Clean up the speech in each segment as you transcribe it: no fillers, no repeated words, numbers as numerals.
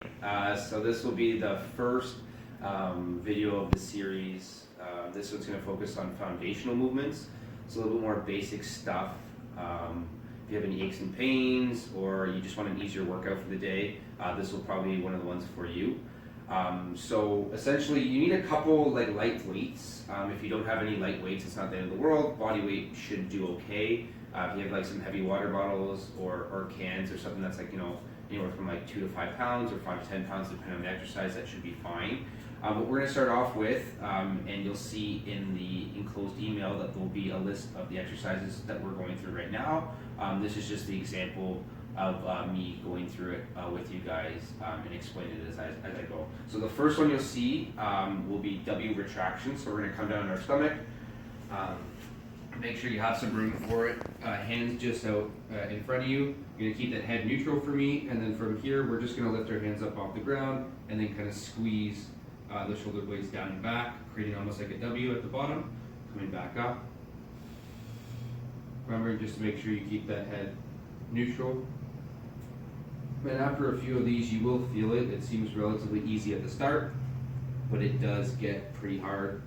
So this will be the first video of the series. This one's going to focus on foundational movements. It's a little bit more basic stuff. If you have any aches and pains or you just want an easier workout for the day, this will probably be one of the ones for you. So essentially you need a couple light weights. If you don't have any light weights, it's not the end of the world. Body weight should do okay. If you have some heavy water bottles or cans or something that's anywhere from 2 to 5 pounds or 5 to 10 pounds depending on the exercise, that should be fine. But we're going to start off with, and you'll see in the enclosed email that there will be a list of the exercises that we're going through right now. This is just the example of me going through it with you guys and explaining it as I go. So the first one you'll see will be W retraction. So we're going to come down on our stomach. Make sure you have some room for it. Hands just out in front of you. You're going to keep that head neutral for me, and then from here we're just going to lift our hands up off the ground and then kind of squeeze the shoulder blades down and back, creating almost like a W at the bottom, coming back up. Remember, just to make sure you keep that head neutral. And after a few of these you will feel it. It seems relatively easy at the start, but it does get pretty hard.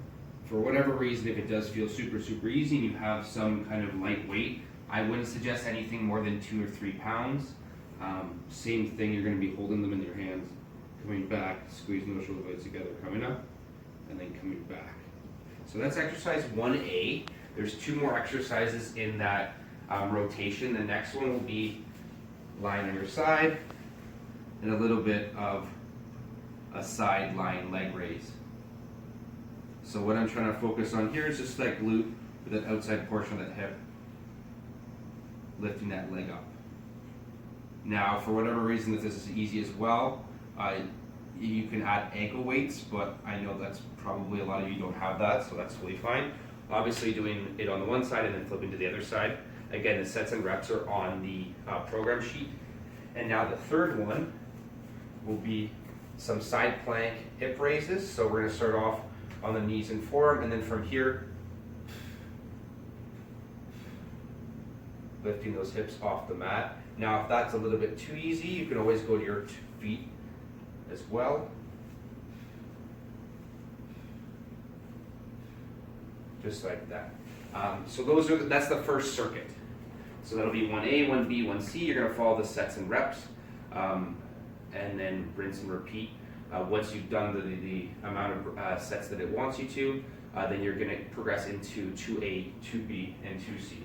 For whatever reason, if it does feel super easy and you have some kind of light weight, I wouldn't suggest anything more than 2 or 3 pounds. Same thing, you're going to be holding them in your hands, coming back, squeezing those shoulder blades together, coming up, and then coming back. So that's exercise 1A. There's 2 more exercises in that rotation. The next one will be lying on your side and a little bit of a side lying leg raise. So what I'm trying to focus on here is just that glute with that outside portion of that hip, lifting that leg up. Now, for whatever reason, if this is easy as well, you can add ankle weights, but I know that's probably a lot of you don't have that, so that's totally fine. Obviously doing it on the one side and then flipping to the other side. Again, the sets and reps are on the program sheet. And now the third one will be some side plank hip raises. So we're going to start off on the knees and forearm, and then from here, lifting those hips off the mat. Now, if that's a little bit too easy, you can always go to your feet as well. Just like that. So that's the first circuit. So that'll be 1A, 1B, 1C. You're going to follow the sets and reps, and then rinse and repeat. Once you've done the amount of sets that it wants you to, then you're going to progress into 2A, 2B, and 2C.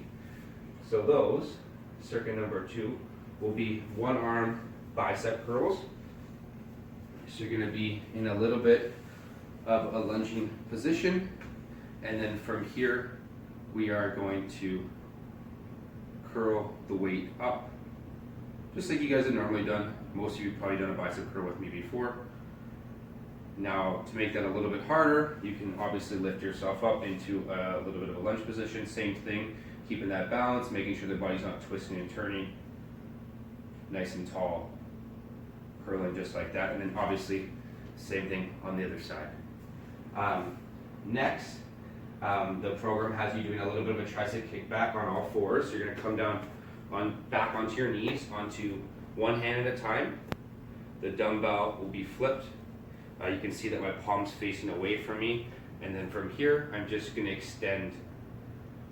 So those, circuit number 2, will be one arm bicep curls. So you're going to be in a little bit of a lunging position, and then from here we are going to curl the weight up, just like you guys have normally done. Most of you have probably done a bicep curl with me before. Now, to make that a little bit harder, you can obviously lift yourself up into a little bit of a lunge position. Same thing, keeping that balance, making sure the body's not twisting and turning. Nice and tall, curling just like that. And then obviously, same thing on the other side. Next, the program has you doing a little bit of a tricep kickback on all fours. So you're going to come down back onto your knees, onto one hand at a time. The dumbbell will be flipped. You can see that my palm's facing away from me, and then from here I'm just going to extend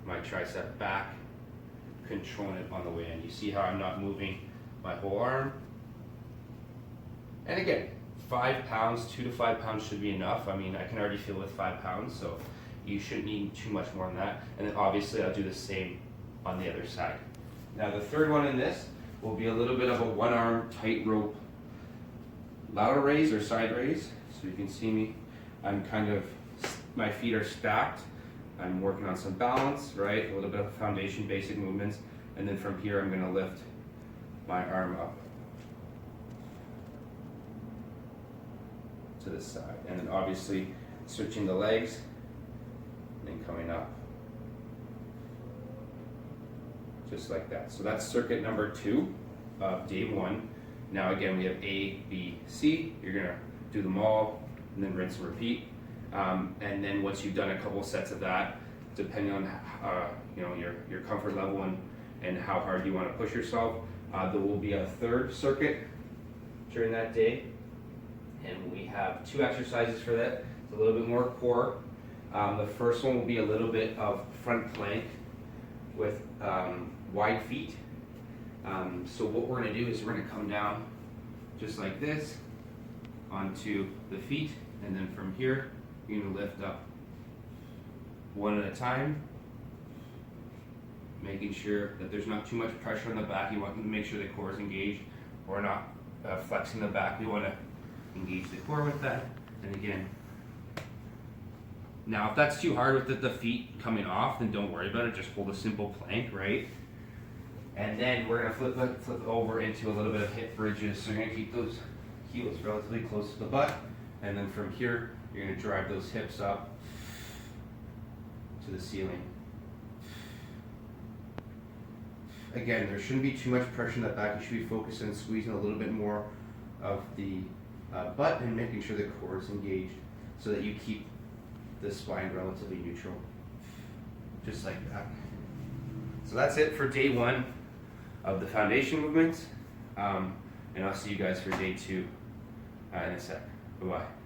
my tricep back, controlling it on the way in. You see how I'm not moving my whole arm? And again, 5 pounds, 2 to 5 pounds should be enough. I mean, I can already feel with 5 pounds, so you shouldn't need too much more than that. And then obviously I'll do the same on the other side. Now the third one in this will be a little bit of a one-arm tightrope lateral raise or side raise. So you can see me, my feet are stacked. I'm working on some balance, right? A little bit of foundation, basic movements. And then from here, I'm gonna lift my arm up to the side. And then obviously switching the legs and then coming up. Just like that. So that's circuit number 2 of day 1. Now again, we have A, B, C. You're gonna do them all and then rinse and repeat. And then once you've done a couple sets of that, depending on your comfort level and how hard you want to push yourself, there will be a third circuit during that day. And we have 2 exercises for that. It's a little bit more core. The first one will be a little bit of front plank with wide feet. So what we're going to do is we're going to come down just like this onto the feet, and then from here you're going to lift up one at a time, making sure that there's not too much pressure on the back. You want to make sure the core is engaged. We're not flexing the back. We want to engage the core with that. And again, now if that's too hard with the feet coming off, then don't worry about it. Just hold a simple plank, right? And then we're going to flip over into a little bit of hip bridges. So you're going to keep those heels relatively close to the butt. And then from here, you're going to drive those hips up to the ceiling. Again, there shouldn't be too much pressure in the back. You should be focused on squeezing a little bit more of the butt and making sure the core is engaged so that you keep the spine relatively neutral. Just like that. So that's it for day 1 of the foundation movements. And I'll see you guys for day 2 in a sec. Bye-bye.